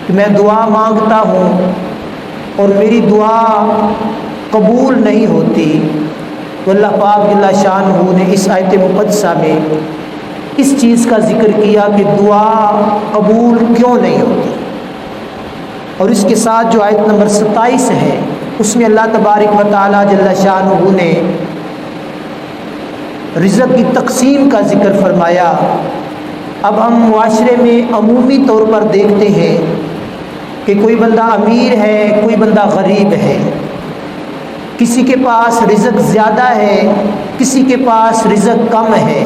کہ میں دعا مانگتا ہوں اور میری دعا قبول نہیں ہوتی، تو اللہ پاک جل شانہ نے اس آیت مقدسہ میں اس چیز کا ذکر کیا کہ دعا قبول کیوں نہیں ہوتی۔ اور اس کے ساتھ جو آیت نمبر 27 ہے اس میں اللہ تبارک و تعالی جل شانہ نے رزق کی تقسیم کا ذکر فرمایا۔ اب ہم معاشرے میں عمومی طور پر دیکھتے ہیں کہ کوئی بندہ امیر ہے، کوئی بندہ غریب ہے، کسی کے پاس رزق زیادہ ہے، کسی کے پاس رزق کم ہے،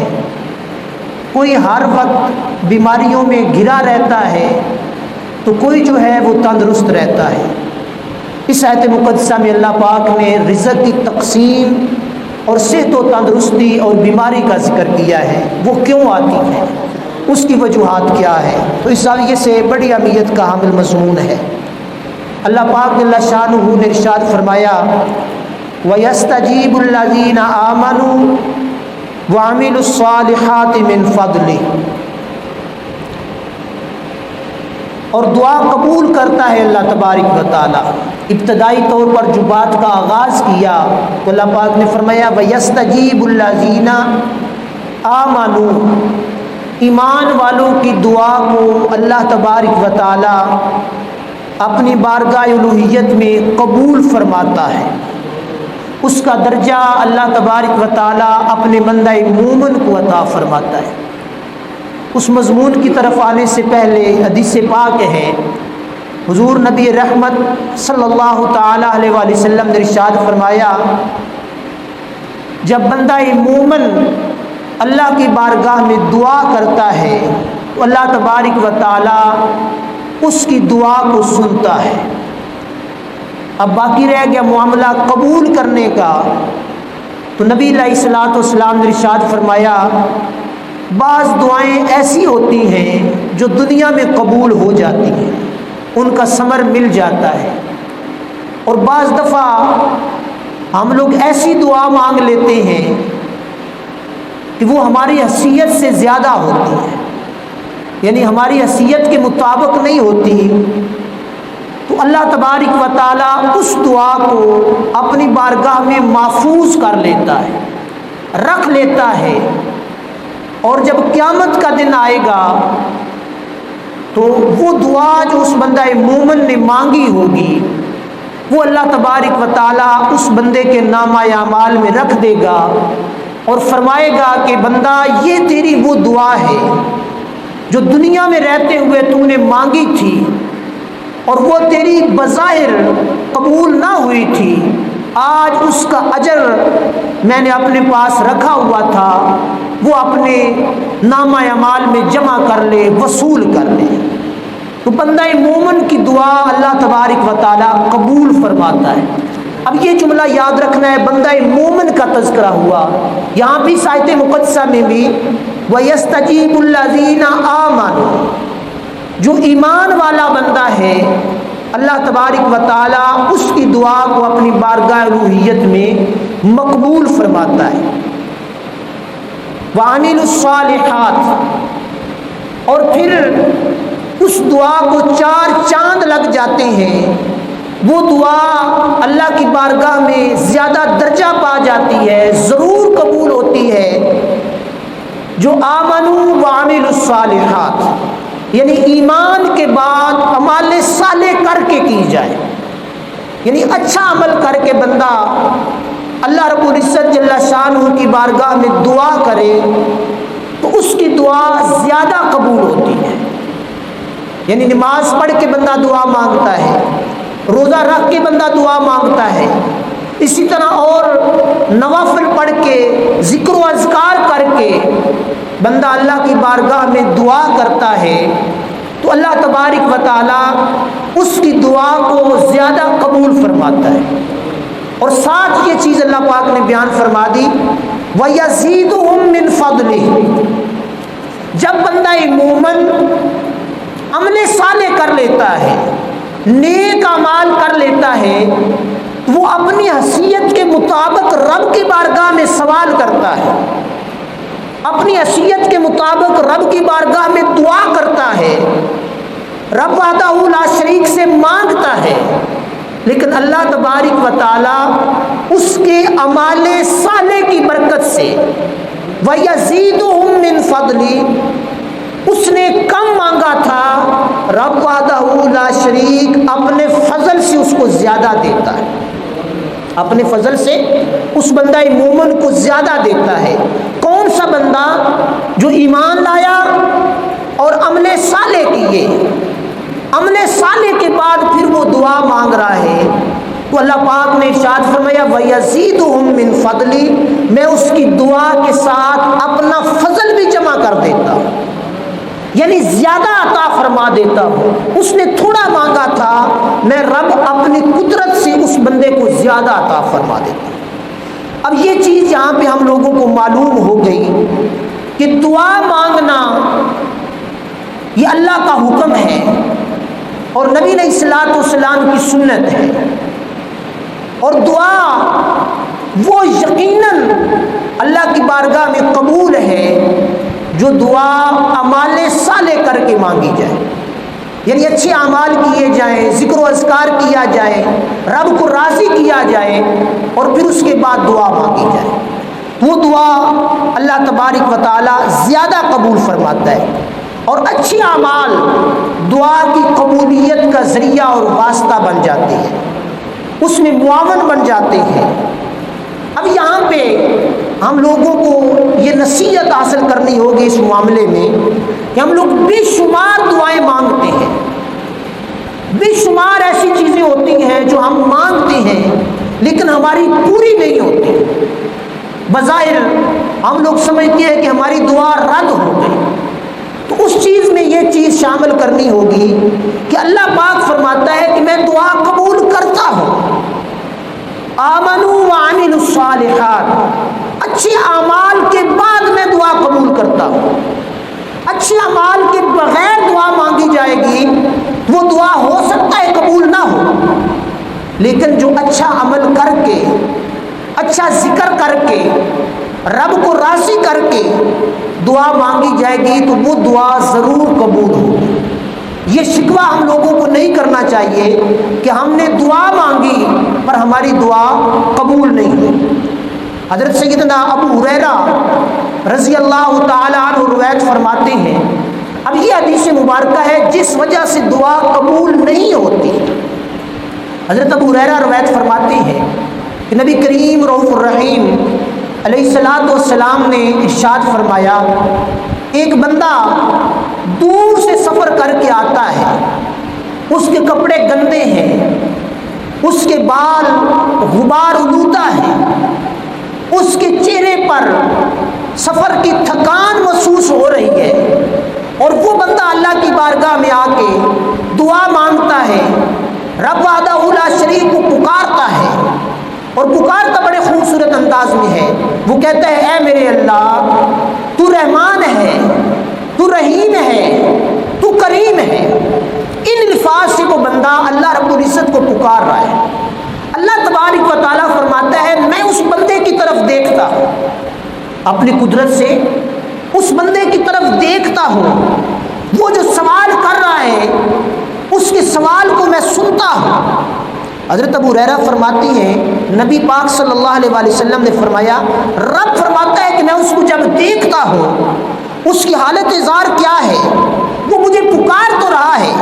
کوئی ہر وقت بیماریوں میں گھرا رہتا ہے تو کوئی جو ہے وہ تندرست رہتا ہے۔ اس آیت مقدسہ میں اللہ پاک نے رزق کی تقسیم اور صحت و تندرستی اور بیماری کا ذکر کیا ہے، وہ کیوں آتی ہے، اس کی وجوہات کیا ہے، تو اس زاویے سے بڑی اہمیت کا حامل مضمون ہے۔ اللہ پاک جل شانہ نے ارشاد فرمایا وَيَسْتَجِيبُ الَّذِينَ آمَنُوا وَعَمِلُوا الصَّالِحَاتِ مِنْ فَضْلِهِ، اور دعا قبول کرتا ہے اللہ تبارک و تعالی۔ ابتدائی طور پر جو بات کا آغاز کیا تو اللہ پاک نے فرمایا وَيَسْتَجِيبُ الَّذِينَ آمَنُوا، ایمان والوں کی دعا کو اللہ تبارک و تعالی اپنی بارگاہ الوہیت میں قبول فرماتا ہے۔ اس کا درجہ اللہ تبارک و تعالی اپنے بندہ مومن کو عطا فرماتا ہے۔ اس مضمون کی طرف آنے سے پہلے حدیث پاک ہے، حضور نبی رحمت صلی اللہ تعالی علیہ وآلہ وسلم نے ارشاد فرمایا جب بندہ مومن اللہ کی بارگاہ میں دعا کرتا ہے تو اللہ تبارک و تعالی اس کی دعا کو سنتا ہے۔ اب باقی رہ گیا معاملہ قبول کرنے کا، تو نبی علیہ الصلوۃ والسلام نے ارشاد فرمایا بعض دعائیں ایسی ہوتی ہیں جو دنیا میں قبول ہو جاتی ہیں، ان کا ثمر مل جاتا ہے، اور بعض دفعہ ہم لوگ ایسی دعا مانگ لیتے ہیں کہ وہ ہماری حیثیت سے زیادہ ہوتی ہے، یعنی ہماری حیثیت کے مطابق نہیں ہوتی، تو اللہ تبارک و تعالیٰ اس دعا کو اپنی بارگاہ میں محفوظ کر لیتا ہے، رکھ لیتا ہے، اور جب قیامت کا دن آئے گا تو وہ دعا جو اس بندہ مومن نے مانگی ہوگی وہ اللہ تبارک و تعالیٰ اس بندے کے نامہ اعمال میں رکھ دے گا اور فرمائے گا کہ بندہ یہ تیری وہ دعا ہے جو دنیا میں رہتے ہوئے تو نے مانگی تھی اور وہ تیری بظاہر قبول نہ ہوئی تھی، آج اس کا اجر میں نے اپنے پاس رکھا ہوا تھا، وہ اپنے نامہ اعمال میں جمع کر لے، وصول کر لے۔ تو بندہ مومن کی دعا اللہ تبارک و تعالیٰ قبول فرماتا ہے۔ اب یہ جملہ یاد رکھنا ہے، بندہ مومن کا تذکرہ ہوا، یہاں بھی آیت مقدسہ میں بھی وَيَسْتَجِيبُ الَّذِينَ آمَنُوا، جو ایمان والا بندہ ہے اللہ تبارک و تعالیٰ اس کی دعا کو اپنی بارگاہ الوہیت میں مقبول فرماتا ہے۔ وَعَمِلُوا الصَّالِحَاتِ، اور پھر اس دعا کو 4 چاند لگ جاتے ہیں، وہ دعا اللہ کی بارگاہ میں زیادہ درجہ پا جاتی ہے، ضرور قبول ہوتی ہے، جو آمنوا وعملوا الصالحات، یعنی ایمان کے بعد اعمال صالح کر کے کی جائے، یعنی اچھا عمل کر کے بندہ اللہ رب العزت جل شانہ کی بارگاہ میں دعا کرے تو اس کی دعا زیادہ قبول ہوتی ہے۔ یعنی نماز پڑھ کے بندہ دعا مانگتا ہے، روزہ رکھ کے بندہ دعا مانگتا ہے، اسی طرح اور نوافل پڑھ کے ذکر و اذکار کر کے بندہ اللہ کی بارگاہ میں دعا کرتا ہے تو اللہ تبارک و تعالیٰ اس کی دعا کو زیادہ قبول فرماتا ہے۔ اور ساتھ یہ چیز اللہ پاک نے بیان فرما دی وَيَزِيدُهُم مِّن فَضْلِهِ، جب بندہ مومن عمل صالح کر لیتا ہے، نیک اعمال کر لیتا ہے، تو وہ اپنی حیثیت کے مطابق رب کی بارگاہ میں سوال کرتا ہے، اپنی حیثیت کے مطابق رب کی بارگاہ میں دعا کرتا ہے، رب وحدہ لا شریک سے مانگتا ہے، لیکن اللہ تبارک و تعالی اس کے اعمال صالح کی برکت سے وَيَزِيدُهُم مِّن فَضْلِ، اس نے کم مانگا تھا، رب وحدہ لا شریک اپنے فضل سے اس کو زیادہ دیتا ہے، اپنے فضل سے اس بندہ مومن کو زیادہ دیتا ہے۔ کون سا بندہ؟ جو ایمان لایا اور عمل صالح کیے، عمل صالح کے بعد پھر وہ دعا مانگ رہا ہے، تو اللہ پاک نے ارشاد فرمایا وَيَزِيدُهُم مِّن فَضْلِ، میں اس کی دعا کے ساتھ اپنا فضل بھی جمع کر دیتا ہوں، یعنی زیادہ عطا فرما دیتا ہوں۔ اس نے تھوڑا مانگا تھا، میں رب اپنی قدرت سے اس بندے کو زیادہ عطا فرما دیتا ہوں۔ اب یہ چیز یہاں پہ ہم لوگوں کو معلوم ہو گئی کہ دعا مانگنا یہ اللہ کا حکم ہے اور نبی علیہ الصلوۃ والسلام کی سنت ہے، اور دعا وہ یقیناً اللہ کی بارگاہ میں قبول ہے جو دعا اعمال صالح کر کے مانگی جائے، یعنی اچھے اعمال کیے جائیں، ذکر و اذکار کیا جائے، رب کو راضی کیا جائے، اور پھر اس کے بعد دعا مانگی جائے، وہ دعا اللہ تبارک و تعالی زیادہ قبول فرماتا ہے، اور اچھے اعمال دعا کی قبولیت کا ذریعہ اور واسطہ بن جاتے ہیں، اس میں معاون بن جاتے ہیں۔ اب یہاں پہ ہم لوگوں کو یہ نصیحت حاصل کرنی ہوگی اس معاملے میں کہ ہم لوگ بے شمار دعائیں مانگتے ہیں، بے شمار ایسی چیزیں ہوتی ہیں جو ہم مانگتے ہیں لیکن ہماری پوری نہیں ہوتی۔ بظاہر ہم لوگ سمجھتے ہیں کہ ہماری دعا رد ہو گئی، تو اس چیز میں یہ چیز شامل کرنی ہوگی کہ اللہ پاک فرماتا ہے کہ میں دعا قبول کرتا ہوں، آمنوا وعملوا الصالحات، اچھے اعمال کے بعد میں دعا قبول کرتا ہوں۔ اچھے اعمال کے بغیر دعا مانگی جائے گی وہ دعا ہو سکتا ہے قبول نہ ہو، لیکن جو اچھا عمل کر کے، اچھا ذکر کر کے، رب کو راضی کر کے دعا مانگی جائے گی تو وہ دعا ضرور قبول ہوگی۔ یہ شکوہ ہم لوگوں کو نہیں کرنا چاہیے کہ ہم نے دعا مانگی پر ہماری دعا قبول نہیں ہوئی۔ حضرت سیدنا ابو ہریرہ رضی اللہ تعالی عنہ روایت فرماتے ہیں، اب یہ حدیث مبارکہ ہے جس وجہ سے دعا قبول نہیں ہوتی۔ حضرت ابو ہریرہ روایت فرماتے ہیں کہ نبی کریم رؤوف الرحیم علیہ الصلوۃ والسلام نے ارشاد فرمایا، ایک بندہ دور سے سفر کر کے آتا ہے، اس کے کپڑے گندے ہیں، اس کے بال غبار آلودہ ہے، اس کے چہرے پر سفر کی تھکان محسوس ہو رہی ہے، اور وہ بندہ اللہ کی بارگاہ میں آ کے دعا مانگتا ہے، رب وحدہ لا شریک کو پکارتا ہے، اور پکارتا بڑے خوبصورت انداز میں ہے۔ وہ کہتا ہے اے میرے اللہ، تو رحمان ہے، تو رحیم ہے، تو کریم ہے۔ ان الفاظ سے وہ بندہ اللہ رب العزت کو پکار رہا ہے۔ اللہ تبارک و تعالیٰ فرماتا ہے میں اس بندے کی طرف دیکھتا ہوں، اپنی قدرت سے اس بندے کی طرف دیکھتا ہوں، وہ جو سوال کر رہا ہے اس کے سوال کو میں سنتا ہوں۔ حضرت ابو ہریرہ فرماتی ہیں نبی پاک صلی اللہ علیہ وآلہ وسلم نے فرمایا، رب فرماتا ہے کہ میں اس کو جب دیکھتا ہوں اس کی حالت ظاہر کیا ہے، وہ مجھے پکار تو رہا ہے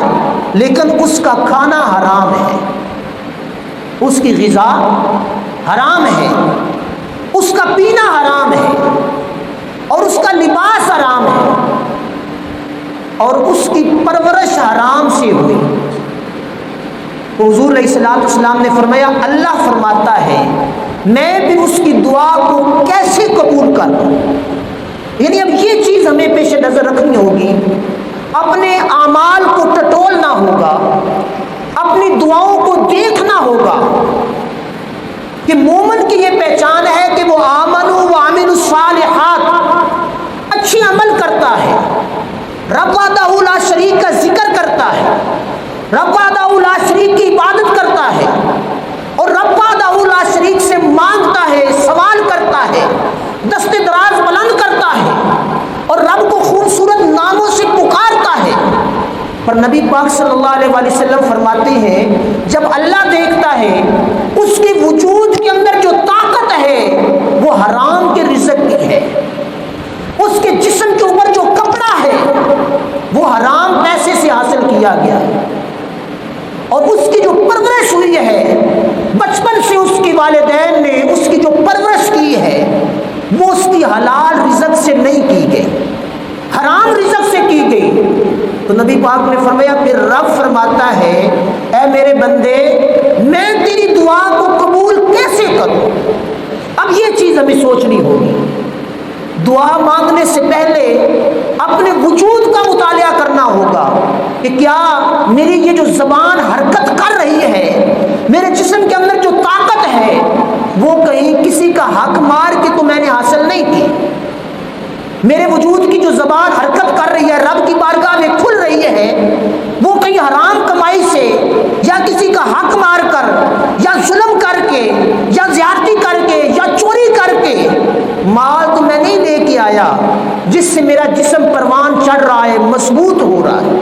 لیکن اس کا کھانا حرام ہے، اس کی غذا حرام ہے، اس کا پینا حرام ہے، اور اس کا لباس حرام ہے، اور اس کی پرورش حرام سے ہوئی۔ حضور علیہ الصلوۃ والسلام نے فرمایا اللہ فرماتا ہے میں پھر اس کی دعا کو کیسے قبول کروں؟ یعنی اب یہ چیز ہمیں پیش نظر رکھنی ہوگی، اپنے اعمال کو ٹٹولنا ہوگا، اپنی دعاؤں کو دیکھنا ہوگا کہ مومن کی یہ پہچان ہے کہ وہ آمنوا وعملوا الصالحات، اچھے عمل کرتا ہے، رب وحدہ لا شریک کا ذکر کرتا ہے، رب وحدہ لا شریک کی عبادت کرتا ہے، اور رب وحدہ لا شریک سے مانگتا ہے، سوال کرتا ہے، دست دراز بلند کرتا ہے، اور رب کو خوبصورت ناموں سے پکارتا ہے۔ پر نبی پاک صلی اللہ علیہ وآلہ وسلم فرماتے ہیں جب اللہ دیکھتا ہے اس کے وجود کے اندر جو طاقت ہے وہ حرام کے رزق کی ہے، اس کے جسم کے اوپر جو کپڑا ہے وہ حرام پیسے سے حاصل کیا گیا ہے، اور اس کی جو پرورش ہوئی ہے بچپن سے اس کے والدین نے اس کی جو پرورش کی ہے وہ اس کی حلال رزق سے نہیں کی گئی، حرام رزق سے کی گئی۔ تو نبی پاک نے فرمایا، پھر رب فرماتا ہے اے میرے بندے میں تیری دعا کو قبول کیسے کروں؟ اب یہ چیز ہمیں سوچنی ہوگی، دعا مانگنے سے پہلے اپنے وجود کا مطالعہ کرنا ہوگا کہ کیا میری یہ جو زبان حرکت کر رہی ہے، میرے جسم کے اندر جو طاقت ہے وہ کہیں کسی کا حق مار کے تو میں نے حاصل نہیں کی، میرے وجود کی جو زبان حرکت کر رہی ہے رب کی بارگاہ میں کھل رہی ہے وہ کہیں حرام کمائی سے یا کسی کا حق مار کر یا ظلم کر کے یا زیادتی کر کے یا چوری کر کے مال تو میں نہیں لے کے آیا جس سے میرا جسم پروان چڑھ رہا ہے، مضبوط ہو رہا ہے۔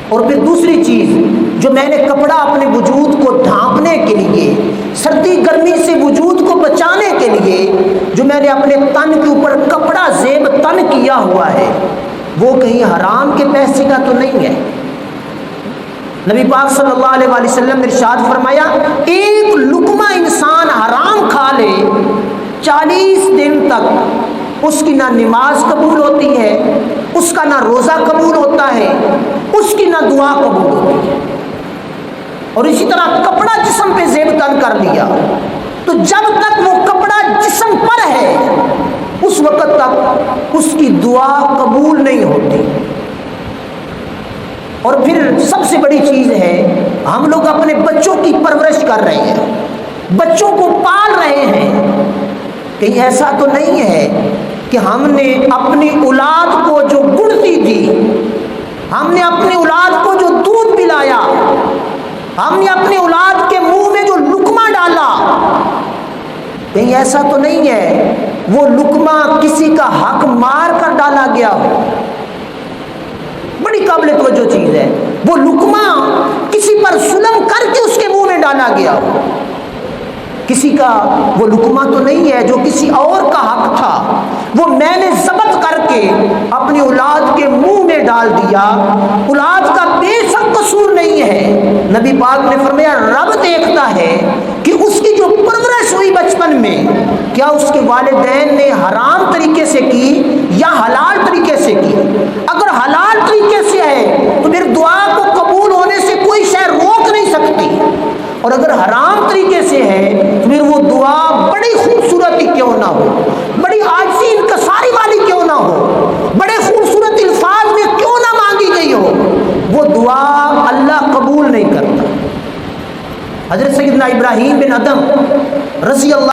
اور پھر دوسری چیز جو میں نے کپڑا اپنے وجود کو ڈھانپنے کے لیے، سردی گرمی سے وجود کو بچانے کے لیے جو میں نے اپنے تن کے اوپر کپڑا زیب تن کیا ہوا ہے وہ کہیں حرام کے پیسے کا تو نہیں ہے۔ نبی پاک صلی اللہ علیہ وآلہ وسلم نے ارشاد فرمایا ایک لقمہ انسان حرام کھا لے 40 دن تک اس کی نہ نماز قبول ہوتی ہے، اس کا نہ روزہ قبول ہوتا ہے، اس کی نہ دعا قبول ہوتی ہے۔ اور اسی طرح کپڑا جسم پہ زیب تن کر لیا تو جب تک وہ کپڑا جسم پر ہے اس وقت تک اس کی دعا قبول نہیں ہوتی۔ اور پھر سب سے بڑی چیز ہے ہم لوگ اپنے بچوں کی پرورش کر رہے ہیں، بچوں کو پال رہے ہیں، کہیں ایسا تو نہیں ہے کہ ہم نے اپنی اولاد کو جو گڑتی دی، ہم نے اپنی اولاد کو جو دودھ پلایا، ہم نے اپنی اولاد کے منہ میں جو لقمہ ڈالا، کہیں ایسا تو نہیں ہے وہ لقمہ کسی کا حق مار کر ڈالا گیا ہو؟ بڑی قابل توجہ چیز ہے، وہ لقمہ کسی پر ظلم کر کے اس کے منہ میں ڈالا گیا ہو، کسی کا وہ لقمہ تو نہیں ہے جو کسی اور کا حق تھا وہ میں نے ضبط کر کے اپنی اولاد کے منہ میں ڈال دیا، اولاد کا بے شک قصور نہیں ہے۔ نبی پاک نے فرمایا رب دیکھتا ہے کہ اس کی جو پرورش ہوئی بچپن میں کیا اس کے والدین نے حرام طریقے سے کی یا حلال طریقے سے کی۔ اگر حلال طریقے سے ہے تو پھر دعا کو قبول ہونے سے کوئی شے روک نہیں سکتی، اور اگر حرام طریقے سے ہے تو پھر وہ دعا بڑی خوبصورتی کیوں نہ ہو، بڑی عاجزی انکساری والی کیوں نہ ہو، بڑے خوبصورت الفاظ میں کیوں نہ مانگی گئی ہو، وہ دعا اللہ قبول نہیں کرتا۔ حضرت سیدنا ابراہیم بن ادم رضی اللہ